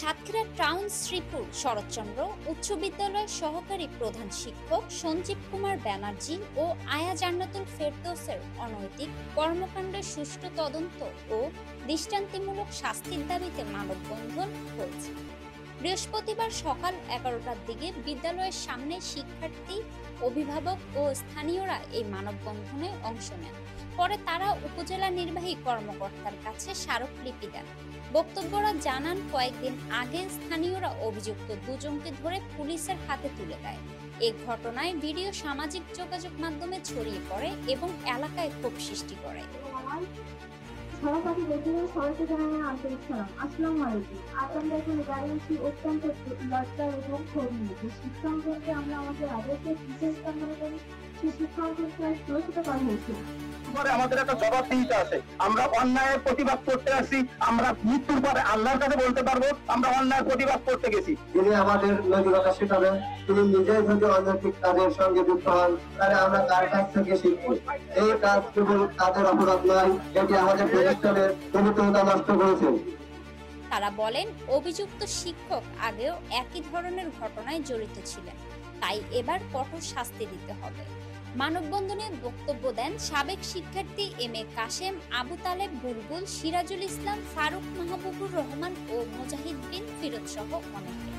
Satkhira town Sreepur Saratchandra উচ্চ বিদ্যালয়ের সহকারী প্রধান শিক্ষক সঞ্জীব কুমার ব্যানার্জি ও আয়া জান্নাতুল ফেরদৌসের অনৈতিক কর্মকাণ্ডের সুষ্ঠু তদন্ত ও দৃষ্টান্তিমূলক শাস্তির দাবিতে মানববন্ধন হয়েছে। বৃহস্পতিবার সকাল 11টার দিকে বিদ্যালয়ের সামনে শিক্ষার্থী, অভিভাবক ও স্থানীয়রা এই মানববন্ধনে অংশ নেন। পরে তারা উপজেলা নির্বাহী কর্মকর্তার কাছে স্মারকলিপি দেন। বক্তব্যরা জানান, কয়েকদিন আগে স্থানীয়রা অভিযুক্ত দুজনকে ধরে পুলিশের হাতে তুলে দেয়। এই ঘটনায় ভিডিও সামাজিক যোগাযোগ মাধ্যমে ছড়িয়ে পড়ে এবং এলাকায় ক্ষোভ সৃষ্টি করে। সহপাঠী ব্যক্তিদের সবাইকে জানাই আন্তরিক সালাম। আসসালামু আলাইকুম। আজ আমরা এখানে দাঁড়িয়েছি অত্যন্ত লজ্জা এবং ক্ষোভ নিয়ে। শিক্ষা অঙ্গনকে আমরা আমাদের আদর্শে বিশেষ স্থান মনে করি। সেই শিক্ষা অঙ্গনকে সুরক্ষিত করা হয়েছে। আমাদের একটা জবাবদিহিতা আছে। আমরা অন্যায়ের প্রতিবাদ করতে আসি, আমরা মৃত্যুর পরে আল্লাহর কাছে বলতে পারবো আমরা অন্যায়ের প্রতিবাদ করতে গেছি। তিনি আমাদের নৈতিকতা শেখাবেন, তিনি নিজেই যদি অনৈতিক কাজের সঙ্গে যুক্ত হন তাহলে আমরা তার কাছ থেকে শিখবো। এই কাজ কেবল তাদের অপরাধ নয়, এটি আমাদের প্রতিষ্ঠানের পবিত্রতা নষ্ট করেছে। তারা বলেন, অভিযুক্ত শিক্ষক আগেও একই ধরনের ঘটনায় জড়িত ছিলেন, তাই এবার কঠোর শাস্তি দিতে হবে। মানববন্ধনে বক্তব্য দেন সাবেক শিক্ষার্থী এম এ কাশেম, আবু তালেব বুলবুল, সিরাজুল ইসলাম, ফারুক, মাহবুবুর রহমান ও মুজাহিদ বিন ফিরোজ সহ অনেকে।